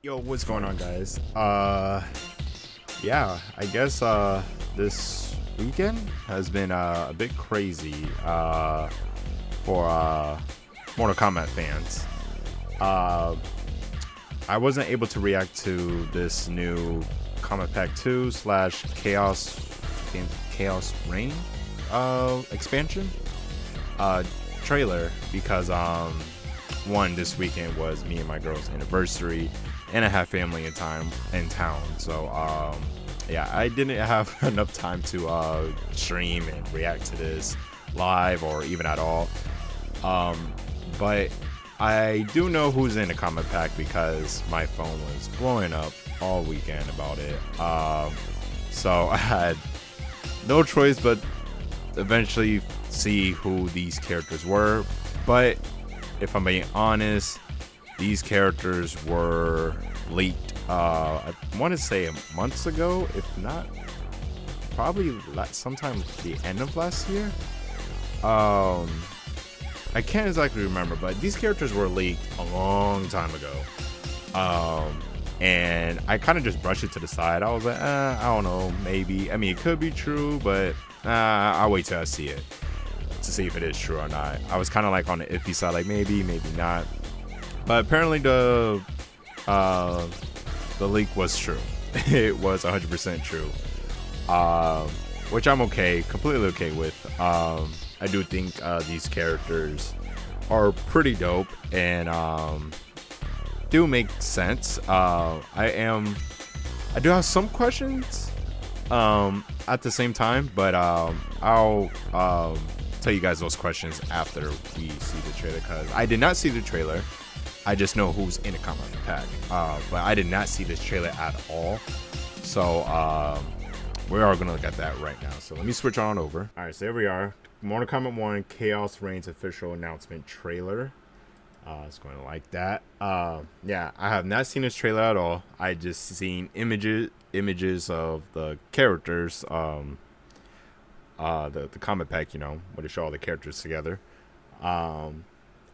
Yo, what's going on, guys? Yeah, I guess this weekend has been a bit crazy for Mortal Kombat fans. I wasn't able to react to this new Kombat Pack 2 / Khaos Reign expansion trailer because one, this weekend was me and my girl's anniversary, and I have family in town. So yeah, I didn't have enough time to stream and react to this live or even at all. But I do know who's in the Kombat Pack because my phone was blowing up all weekend about it. So I had no choice but eventually see who these characters were. But if I'm being honest, these characters were leaked, I want to say months ago, if not, probably sometime at the end of last year. I can't exactly remember, but these characters were leaked a long time ago. And I kind of just brushed it to the side. I was like, I don't know, maybe. I mean, it could be true, but I'll wait till I see it to see if it is true or not. I was kind of like on the iffy side, like maybe not. But apparently the leak was true. It was 100% true, which I'm completely okay with. I do think these characters are pretty dope and do make sense. I do have some questions at the same time, but I'll tell you guys those questions after we see the trailer, because I did not see the trailer. I just know who's in the Kombat Pack, but I did not see this trailer at all. So we are going to look at that right now. So let me switch on over. All right, so here we are. Mortal Kombat 1 Khaos Reigns official announcement trailer. It's going to like that. Yeah, I have not seen this trailer at all. I just seen images of the characters, the Kombat Pack, where they show all the characters together.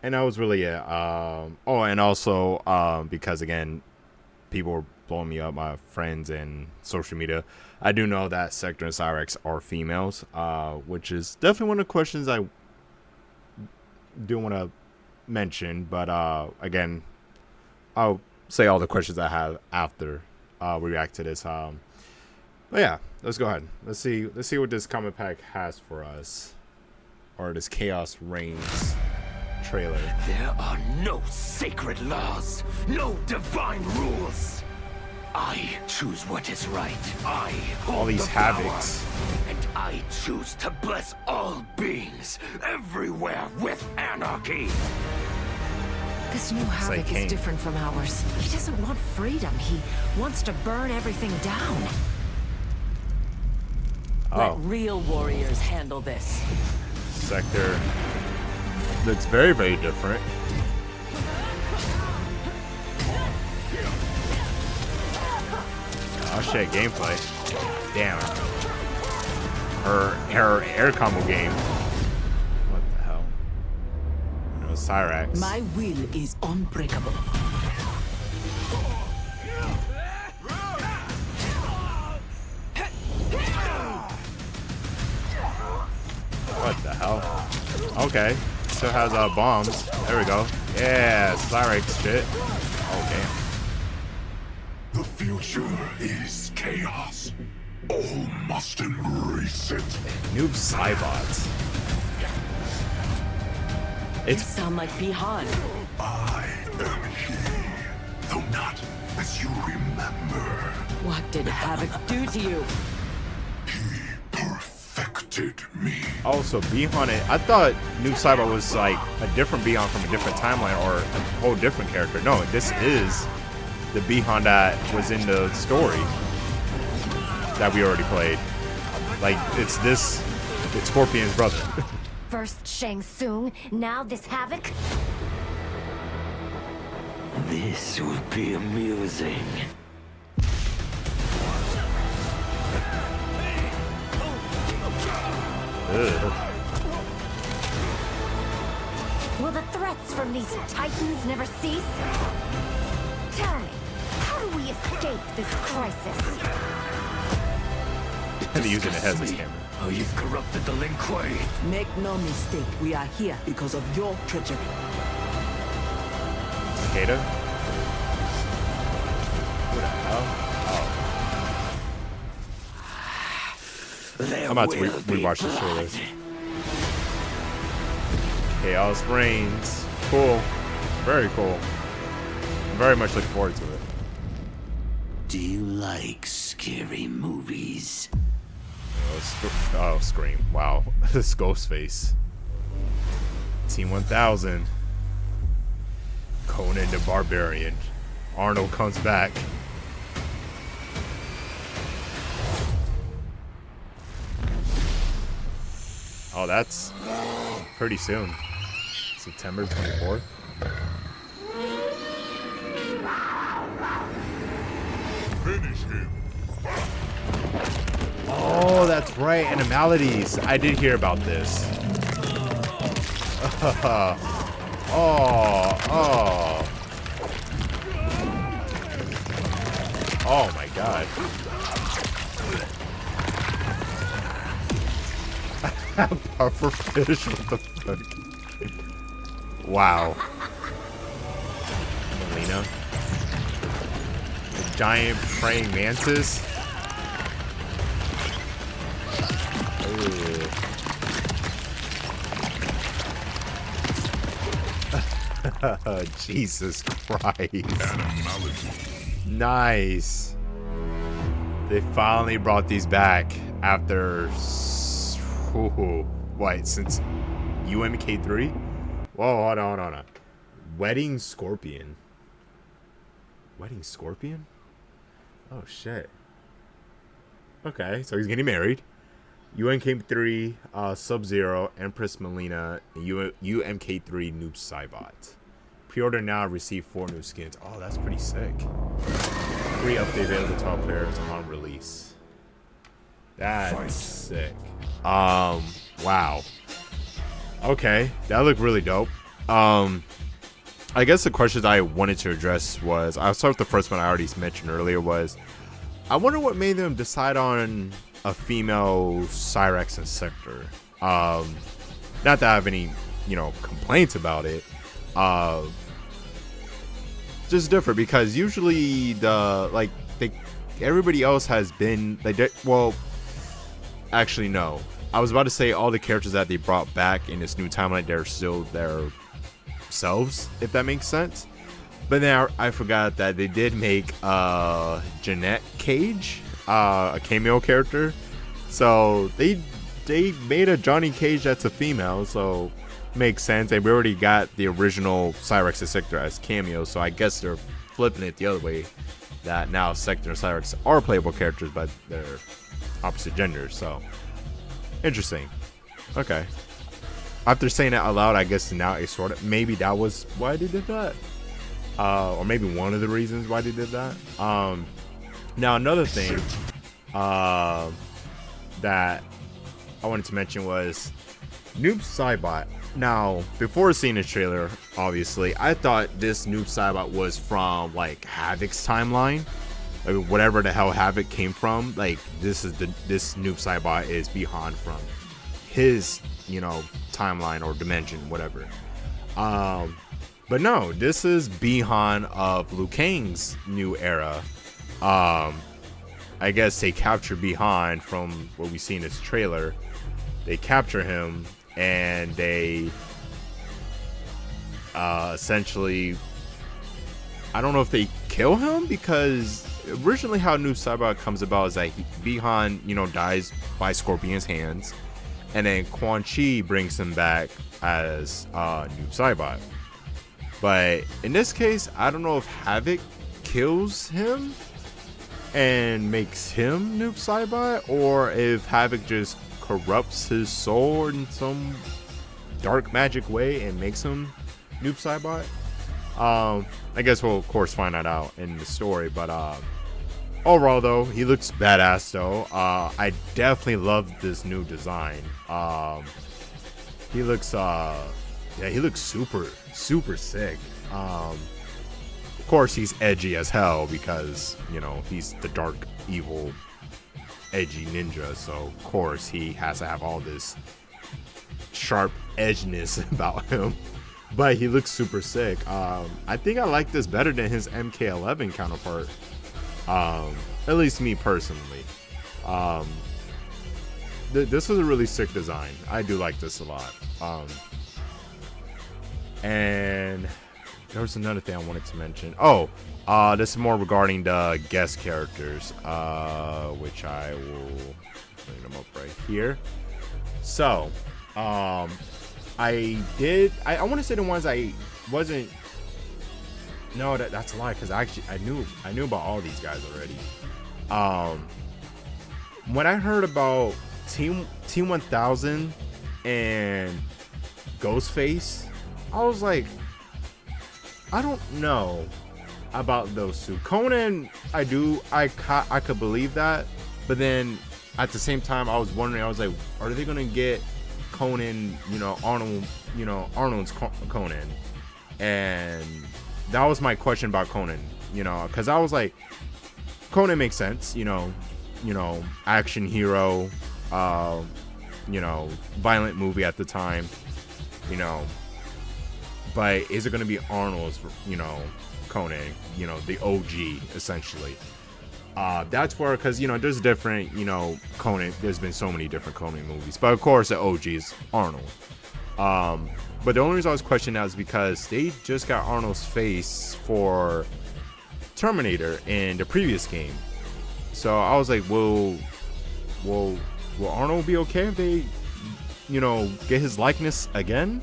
And that was really it. Oh, and also because again, people were blowing me up, my friends and social media. I do know that Sector and Cyrex are females, which is definitely one of the questions I do want to mention. But again, I'll say all the questions I have after we react to this. But yeah, let's go ahead. Let's see what this Kombat Pack has for us, or this Khaos Reigns trailer. There are no sacred laws, no divine rules. I choose what is right. I hold all these the power, havocs, and I choose to bless all beings everywhere with anarchy. This new Havoc is different from ours. He doesn't want freedom. He wants to burn everything down. Oh. Let real warriors handle this. Sector looks very, very different. Oh shit, gameplay. Damn. Her air combo game. What the hell? No, Cyrax. My will is unbreakable. What the hell? Okay. Still has bombs. There we go. Yeah, Cyrex shit. Oh damn. The future is chaos. All must embrace it. Noob Cybots. It sound like Bihan. I am he, though not as you remember. What did Havoc do to you? He perfected me. Also, Bihan, I thought Noob Cybot was like a different Bihan from a different timeline or a whole different character. No, this is the Bihan that was in the story that we already played. Like, it's Scorpion's brother. First Shang Tsung, now this Havoc? This will be amusing. Ugh. Will the threats from these titans never cease? Tell me, escape this crisis. And using it as his Me, camera. how you've corrupted the Lin Kuei. Make no mistake, we are here because of your treachery. Takeda? Who the hell? There I'm about to will be rewatch this trailer. blood. Chaos reigns. Cool. Very cool. I'm very much looking forward to it. Do you like scary movies? Oh, Scream. Wow. This Ghostface. Team 1000. Conan the Barbarian. Arnold comes back. Oh, that's pretty soon. September 24th. Finish him. Oh, that's right. Animalities. I did hear about this. Oh my god. Puffer fish, what the fuck? Wow. Melina. The giant praying mantis. Jesus Christ. Nice. They finally brought these back after what, since UMK3? Whoa, hold on. Wedding Scorpion. Wedding Scorpion? Oh shit. Okay, so he's getting married. UMK3, Sub-Zero, Empress Melina, and UMK3 Noob Saibot. Pre-order now, receive 4 new skins. Oh, that's pretty sick. Free update available to all players on release. That's sick. Wow. Okay, that looked really dope. I guess the questions I wanted to address was, I'll start with the first one I already mentioned earlier, was I wonder what made them decide on a female Cyrex and Sector. Not that I have any, complaints about it. Just different, because usually everybody else has been actually no. I was about to say all the characters that they brought back in this new timeline, they're still their selves, if that makes sense. But then I forgot that they did make Jeanette Cage, a cameo character. So they made a Johnny Cage that's a female, so makes sense. And we already got the original Cyrex and Sector as cameos, so I guess they're flipping it the other way, that now Sector and Cyrex are playable characters, but they're opposite genders. So interesting. Okay. After saying that out loud, I guess now it's sort of, maybe that was why they did that. Or maybe one of the reasons why they did that. Now another thing that I wanted to mention was Noob Saibot. Now, before seeing the trailer, obviously, I thought this Noob Saibot was from Havoc's timeline. Whatever the hell Havoc came from, this Noob Saibot is Bihan from his, timeline or dimension, whatever. But no, this is Bihan of Liu Kang's new era. I guess they capture Bihan from what we see in this trailer. They capture him and they essentially, I don't know if they kill him, because originally how Noob Saibot comes about is that Bihan, dies by Scorpion's hands, and then Quan Chi brings him back as Noob Saibot. But in this case, I don't know if Havoc kills him and makes him Noob Saibot, or if Havoc just corrupts his soul in some dark magic way and makes him Noob Saibot. I guess we'll of course find that out in the story, but overall though, he looks badass though. I definitely love this new design. He looks he looks super sick. course, he's edgy as hell because, you know, he's the dark, evil, edgy ninja. So, of course, he has to have all this sharp edginess about him. But he looks super sick. I think I like this better than his MK11 counterpart. At least me personally. This is a really sick design. I do like this a lot. And there was another thing I wanted to mention. Oh, this is more regarding the guest characters, which I will bring them up right here. So, I want to say the ones I wasn't. No, that's a lie, because actually I knew about all these guys already. When I heard about Team 1000 and Ghostface, I was like, I don't know about those two. Conan, I could believe that, but then at the same time, I was wondering, I was like, are they gonna get Conan, Arnold's Conan? And that was my question about Conan, because I was like, Conan makes sense, action hero, violent movie at the time, but is it going to be Arnold's, Conan, the OG essentially? That's where, because there's different, Conan, there's been so many different Conan movies, but of course the OG is Arnold. But the only reason I was questioning that is because they just got Arnold's face for Terminator in the previous game. So I was like, will Arnold be okay if they, get his likeness again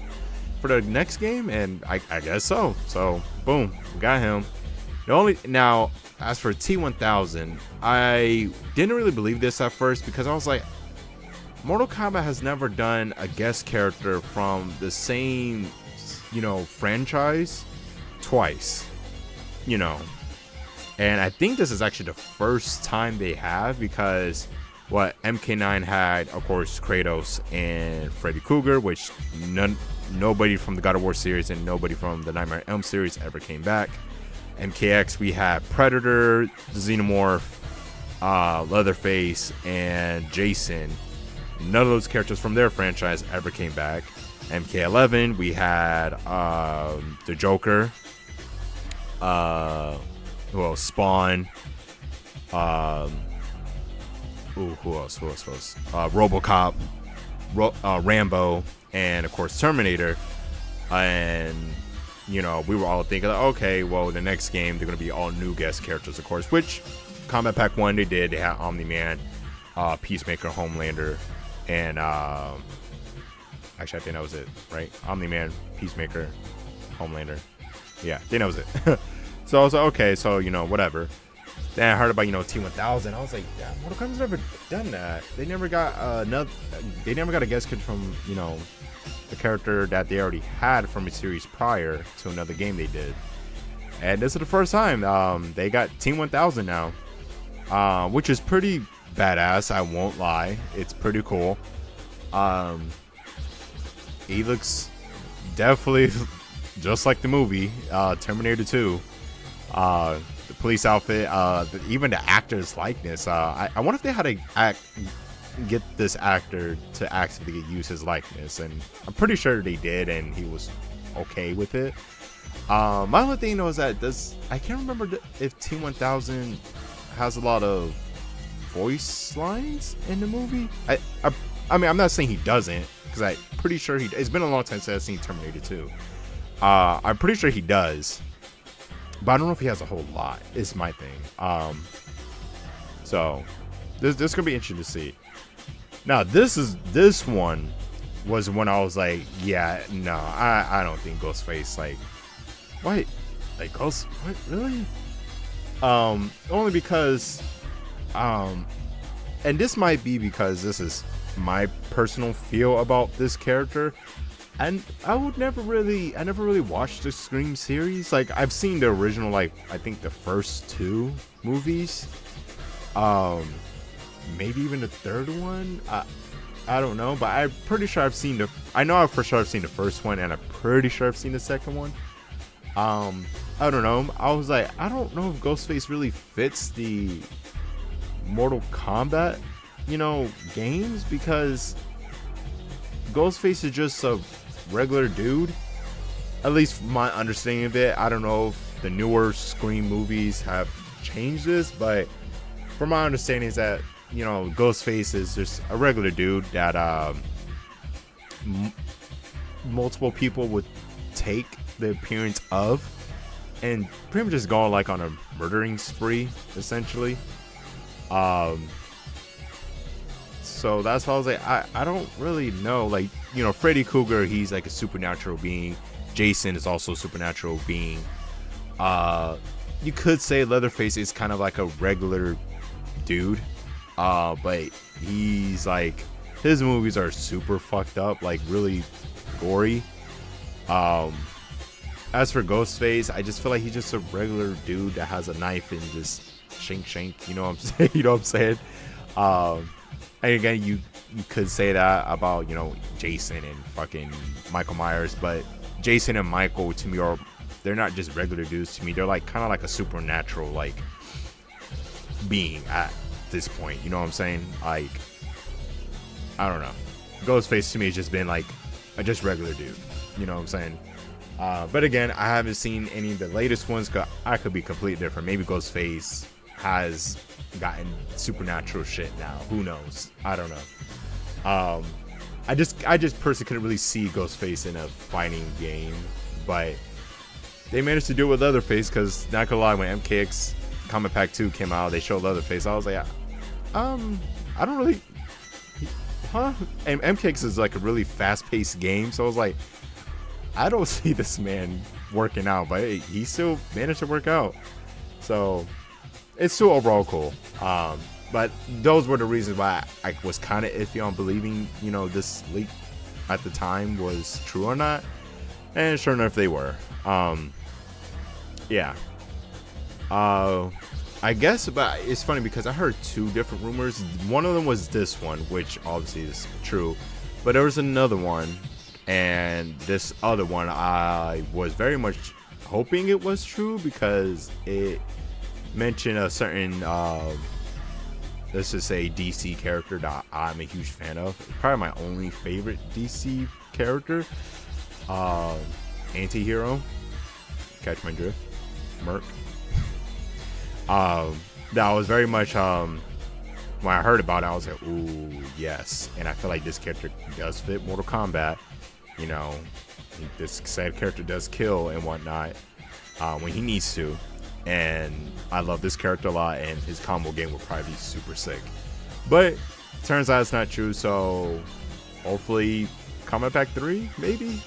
for the next game? And I guess so. So boom, we got him. Now, as for T1000, I didn't really believe this at first because I was like, Mortal Kombat has never done a guest character from the same, franchise twice, and I think this is actually the first time they have, because MK9 had, of course, Kratos and Freddy Krueger, which nobody from the God of War series and nobody from the Nightmare on Elm series ever came back. MKX, we had Predator, the Xenomorph, Leatherface, and Jason. None of those characters from their franchise ever came back. MK11, we had the Joker, Spawn, who else? RoboCop, Rambo, and of course Terminator. And we were all thinking, okay, well, the next game they're gonna be all new guest characters, of course. Which Combat Pack 1 they did. They had Omni-Man, Peacemaker, Homelander, and actually I think that was it, right? Omni-Man, Peacemaker, Homelander. Yeah, I think that was it. So I was like, okay, so whatever. Then I heard about T1000. I was like, yeah, Mortal Kombat's never done that. They never got a guest kid from the character that they already had from a series prior to another game they did. And this is the first time they got T1000 now, which is pretty badass. I won't lie, it's pretty cool. He looks definitely just like the movie Terminator 2. The police outfit, even the actor's likeness. I wonder if they had to get this actor to actually use his likeness, and I'm pretty sure they did, and he was okay with it. My only thing though is that I can't remember if T1000 has a lot of voice lines in the movie. I mean, I'm not saying he doesn't, because I'm pretty sure it's been a long time since I've seen Terminator 2. I'm pretty sure he does, but I don't know if he has a whole lot. Is my thing. So this gonna be interesting to see. Now this one was when I was like, yeah, no, I don't think Ghostface, like, what, like Ghost, what, really? Only because, and this might be because this is my personal feel about this character. And I never really watched the Scream series. Like, I've seen the original, like, I think the first 2 movies. Maybe even the third one. I don't know, but I'm pretty sure I've seen I know for sure I've seen the first one, and I'm pretty sure I've seen the second one. I don't know. I was like, I don't know if Ghostface really fits the Mortal Kombat, games, because Ghostface is just a regular dude. At least from my understanding of it. I don't know if the newer Scream movies have changed this, but from my understanding is that, Ghostface is just a regular dude that multiple people would take the appearance of and pretty much just go like on a murdering spree, essentially. So that's why I was like, I don't really know. Like, Freddy Krueger, he's like a supernatural being. Jason is also a supernatural being. You could say Leatherface is kind of like a regular dude. But he's like, his movies are super fucked up, like really gory. As for Ghostface, I just feel like he's just a regular dude that has a knife and just shank. You know what I'm saying? You know what I'm saying? And again, you could say that about, Jason and fucking Michael Myers, but Jason and Michael to me they're not just regular dudes to me. They're like kind of like a supernatural like being at this point. You know what I'm saying? Like, I don't know. Ghostface to me has just been like a just regular dude. You know what I'm saying? But again, I haven't seen any of the latest ones. Cause I could be completely different. Maybe Ghostface has gotten supernatural shit now. Who knows? I don't know. I just personally couldn't really see Ghostface in a fighting game, but they managed to do it with Leatherface. Because not gonna lie, when MKX Combat Pack 2 came out, they showed Leatherface. I was like, I don't really, And MKX is like a really fast-paced game, so I was like, I don't see this man working out, but hey, he still managed to work out. So it's still overall cool. But those were the reasons why I was kind of iffy on believing, this leak at the time was true or not. And sure enough, they were. Yeah. I guess, but it's funny because I heard two different rumors. One of them was this one, which obviously is true. But there was another one. And this other one, I was very much hoping it was true because it mentioned a certain, let's just say, DC character that I'm a huge fan of. Probably my only favorite DC character. Anti-hero. Catch my drift. Merc. That was very much, when I heard about it, I was like, ooh, yes. And I feel like this character does fit Mortal Kombat. This said character does kill and whatnot when he needs to, and I love this character a lot, and his combo game will probably be super sick. But turns out it's not true, so hopefully Combat Pack 3 maybe.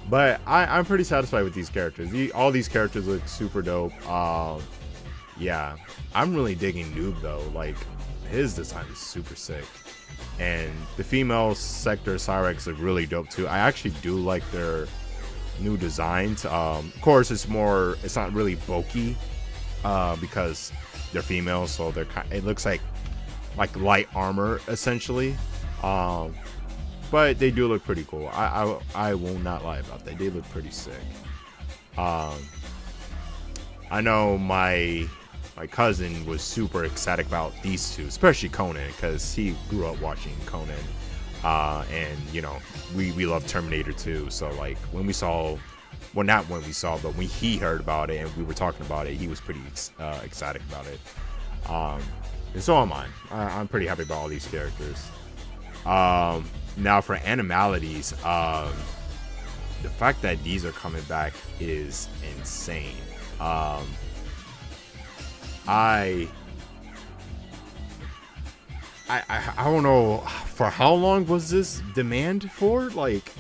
But I'm pretty satisfied with these characters. All these characters look super dope. Yeah, I'm really digging Noob though. Like, his design is super sick. And the female sector Cyrex look really dope too. I actually do like their new designs. Of course, it's not really bulky because they're female, so it looks like light armor essentially. But they do look pretty cool. I will not lie about that. They look pretty sick. I know my cousin was super ecstatic about these two, especially Conan, because he grew up watching Conan, and we love Terminator 2. So like when we saw, well, not when we saw, but when he heard about it and we were talking about it, he was pretty ecstatic about it. And so am I. I'm pretty happy about all these characters. Now for animalities, the fact that these are coming back is insane. I don't know, for how long was this demand for? Like,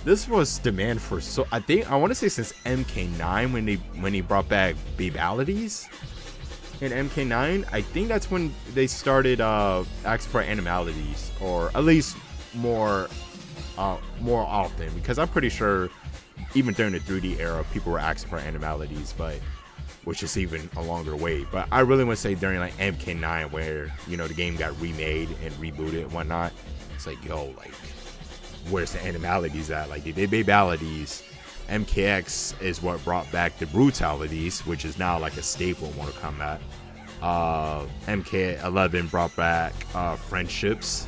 this was demand for, so I want to say since MK9 when he brought back Babalities in MK9. I think that's when they started asking for animalities, or at least more often, because I'm pretty sure even during the 3D era people were asking for animalities, but which is even a longer wait. But I really want to say during like MK9, where the game got remade and rebooted and whatnot, it's like, yo, like, where's the animalities at? Like, they did Babalities, MKX is what brought back the brutalities, which is now like a staple in Mortal Kombat. MK11 brought back friendships,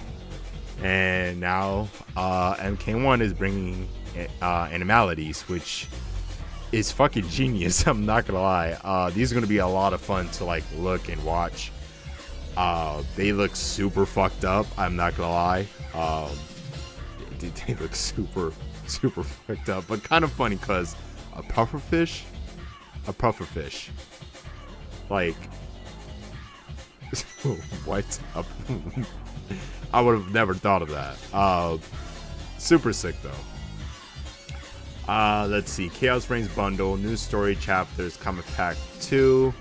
and now MK1 is bringing animalities, which is fucking genius. I'm not gonna lie. These are gonna be a lot of fun to like look and watch. They look super fucked up. I'm not gonna lie. They look super fucked up, but kind of funny because a pufferfish, like what? I would have never thought of that. Super sick though. Let's see. Chaos Reigns bundle, new story chapters, comic pack 2,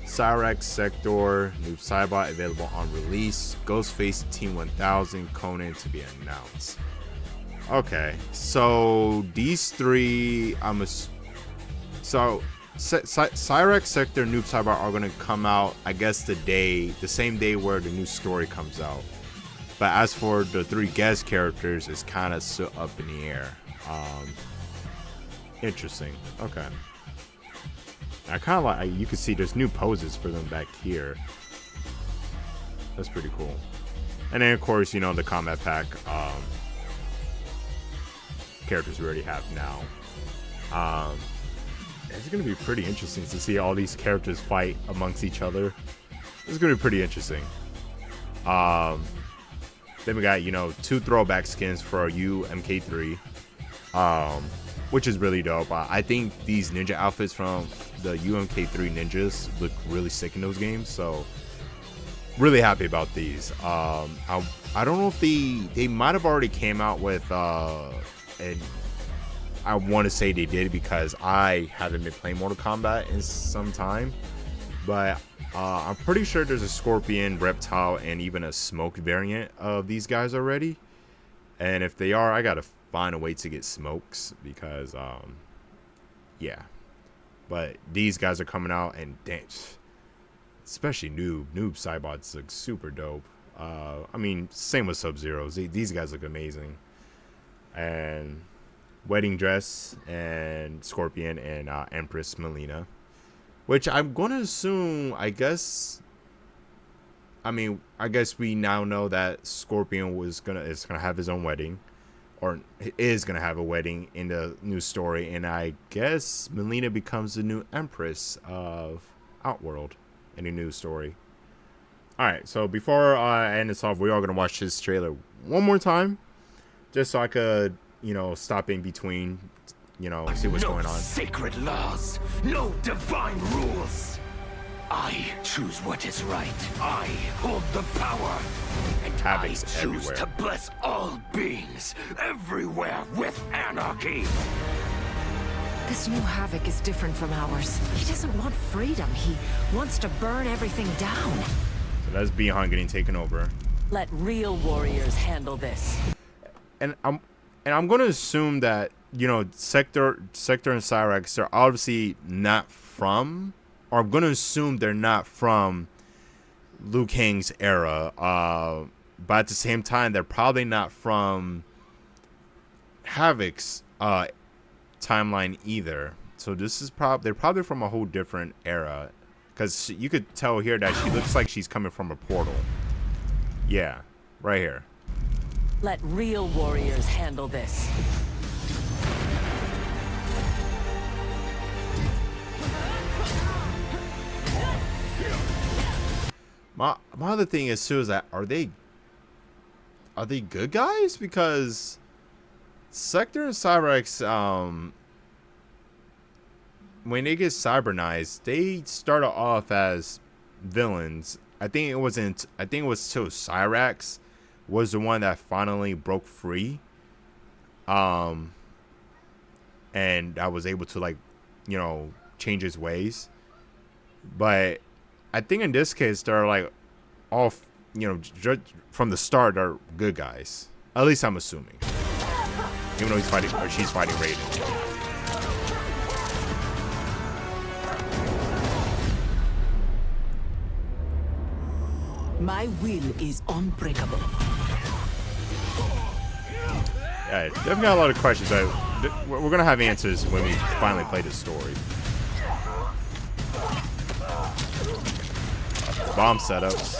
Cyrax Sector, new Cybot available on release, Ghostface Team 1000, Conan to be announced. Okay, so these three, Cyrax Sector, Noob Cybot are gonna come out, I guess the same day where the new story comes out. But as for the three guest characters, it's kind of so up in the air. Interesting. Okay. I kind of like, you can see there's new poses for them back here. That's pretty cool. And then of course, you know, the combat pack characters we already have now. It's gonna be pretty interesting to see all these characters fight amongst each other. It's gonna be pretty interesting. Then we got, you know, 2 throwback skins for our UMK3, which is really dope. I think these ninja outfits from the UMK3 ninjas look really sick in those games, so really happy about these. I don't know if they might have already came out with and I want to say they did because I haven't been playing Mortal Kombat in some time, but I'm pretty sure there's a Scorpion, Reptile, and even a Smoke variant of these guys already. And if they are, I gotta find a way to get Smokes because yeah. But these guys are coming out, and damn, especially Noob Cybots look super dope. I mean, same with Sub-Zeros. These guys look amazing. And Wedding Dress and Scorpion and Empress Melina, which I'm gonna assume, I guess we now know that Scorpion is gonna have his own wedding, or is gonna have a wedding in the new story, and I guess Melina becomes the new Empress of Outworld in the new story. Alright, so before I end this off, we are gonna watch this trailer one more time, just so I could, you know, stop in between, you know, see what's going on. No sacred laws, no divine rules. I choose what is right. I hold the power. And Havoc's I choose everywhere. to bless all beings everywhere with anarchy. This new Havoc is different from ours. He doesn't want freedom. He wants to burn everything down. So that's Bihan getting taken over. Let real warriors handle this. And I'm gonna assume that, you know, Sector and Cyrax are obviously not from, or I'm gonna assume they're not from Liu Kang's era. But at the same time, they're probably not from Havoc's timeline either. So this is they're probably from a whole different era, because you could tell here that she looks like she's coming from a portal. Yeah, right here. Let real warriors handle this. My other thing is too is that are they good guys? Because Sector and Cyrax, when they get cybernized, they started off as villains. I think it was till Cyrax was the one that finally broke free, and I was able to, like, you know, change his ways. But I think in this case they're like all, you know, from the start are good guys. At least I'm assuming. Even though he's fighting, or she's fighting Raiden. My will is unbreakable. Yeah, definitely got a lot of questions, but we're gonna have answers when we finally play this story. Bomb setups.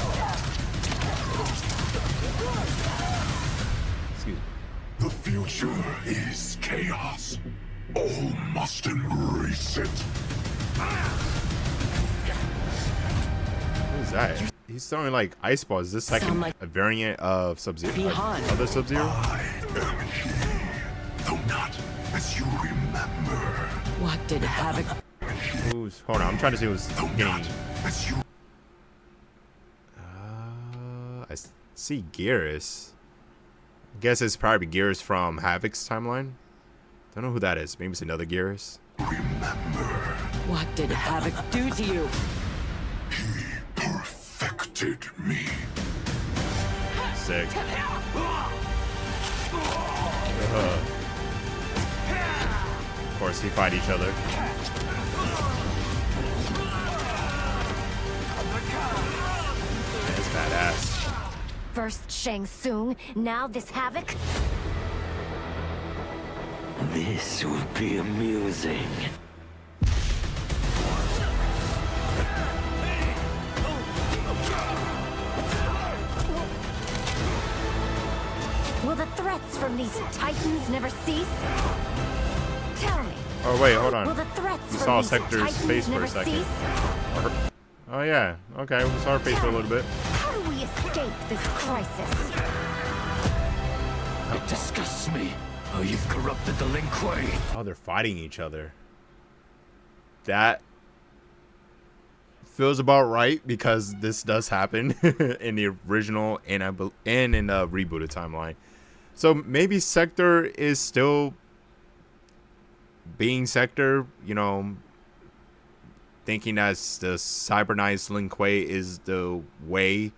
Excuse me. The future is chaos. All must embrace it. What is that? He's throwing like ice balls. Is this like a variant of Sub-Zero? Other Sub-Zero? I am he, though not as you remember. What did Havoc? Hold on, I'm trying to see who's Though getting. not as you. I see Geras. I guess it's probably Geras from Havoc's timeline. Don't know who that is. Maybe it's another Geras. Remember, What did Havoc do to you? he perfected me. Sick. Of course, they fight each other. It's badass. First Shang Tsung, now this Havoc? This will be amusing. Will the threats from these titans never cease? Tell me, Oh wait, hold will on. the threats We from saw these Sector's titans face for never a second. cease? Oh yeah. Okay, we saw her face for a little bit. How do we escape this crisis? It disgusts me how you've corrupted the Lin Kuei. Oh, they're fighting each other. That feels about right because this does happen in the original and in the rebooted timeline. So maybe Sector is still being Sector, you know, thinking that the cybernized Lin Kuei is the way,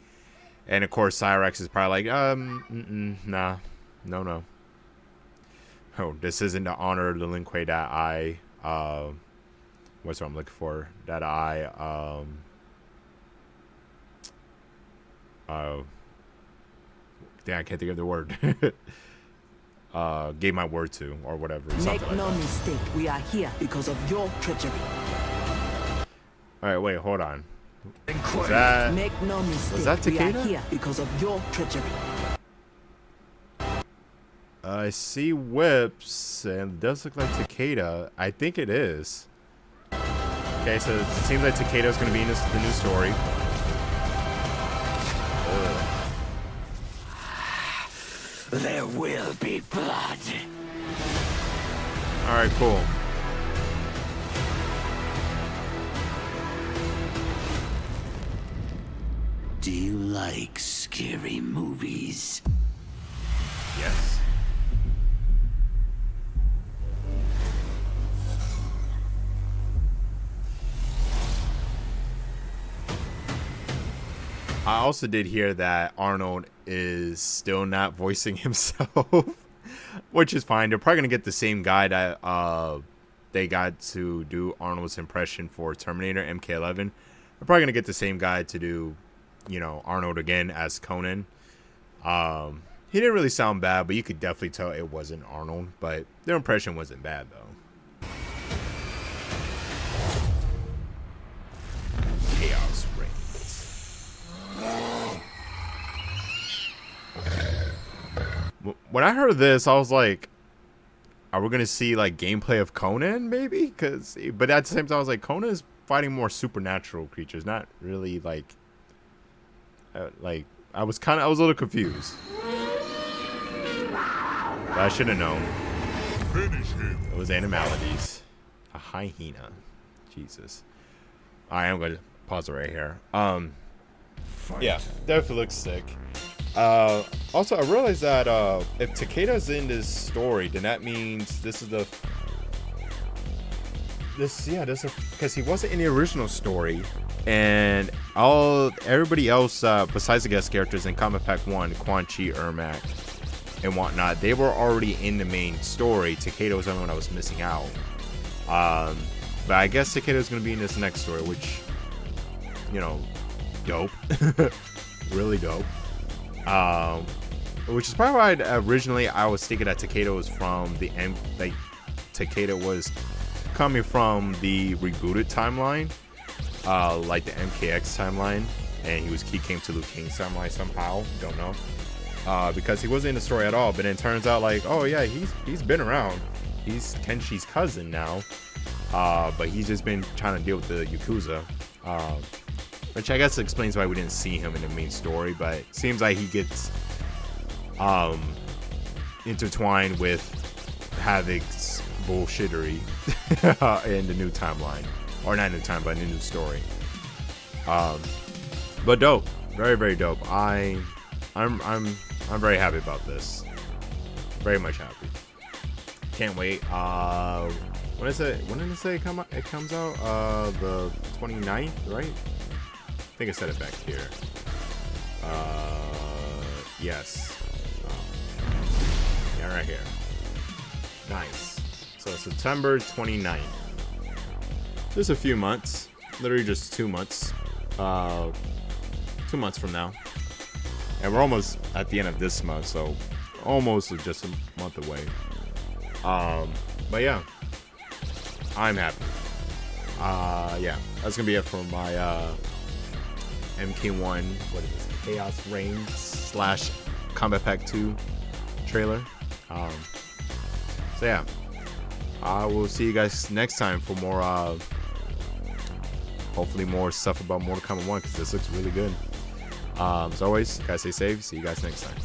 and of course Cyrax is probably like, nah, no. Oh, this isn't the honor of the Lin Kuei that I, what's what I'm looking for? That I, damn, I can't think of the word. Gave my word to, or whatever. Make no mistake, we are here because of your treachery. All right, wait, hold on. Lin Was Kuei. that? Make no mistake, that we are Takeda? here because of your treachery. I see whips, and it does look like Takeda. I think it is. Okay, so it seems like Takeda's going to be in the new story. There will be blood. All right, cool. Do you like scary movies? Yes. I also did hear that Arnold is still not voicing himself, which is fine. They're probably gonna get the same guy that they got to do Arnold's impression for Terminator MK11. They're probably gonna get the same guy to do, you know, Arnold again as Conan. He didn't really sound bad, but you could definitely tell it wasn't Arnold. But their impression wasn't bad though. Chaos reigns. When I heard this, I was like, are we gonna see like gameplay of Conan maybe? But at the same time I was like, Conan is fighting more supernatural creatures, not really like I was a little confused. But I should have known. Finish him. It was animalities. A hyena. Jesus. Alright, I'm gonna pause it right here. Yeah, definitely looks sick. Also, I realized that if Takeda's in this story, then that means this is because he wasn't in the original story, and everybody else besides the guest characters in Combat Pack 1, Quan Chi, Ermac, and whatnot, they were already in the main story. Takeda was the only one that was missing out. But I guess Takeda's gonna be in this next story, which, you know, dope. Really dope. which is probably why originally I was thinking that Takeda was from the end, like Takeda was coming from the rebooted timeline, like the MKX timeline, and he came to Liu Kang's timeline somehow. Don't know, because he wasn't in the story at all. But then it turns out like, oh yeah, he's been around. He's Kenshi's cousin now, but he's just been trying to deal with the Yakuza, which I guess explains why we didn't see him in the main story. But it seems like he gets intertwined with Havoc's bullshittery in the new timeline, or not new time, but in the new story. But dope, very very dope. I'm very happy about this. Very much happy. Can't wait. When did it say it comes out? The 29th, right? I think I said it back here. Yes. Yeah, right here. Nice. So September 29th. Just a few months. Literally just 2 months. 2 months from now. And we're almost at the end of this month, so almost just a month away. But yeah, I'm happy. Yeah, that's gonna be it for my MK1. What is this? Chaos Reigns / Combat Pack 2 trailer. So yeah, I will see you guys next time for more. Hopefully more stuff about Mortal Kombat 1 because this looks really good. As always, guys, stay safe. See you guys next time.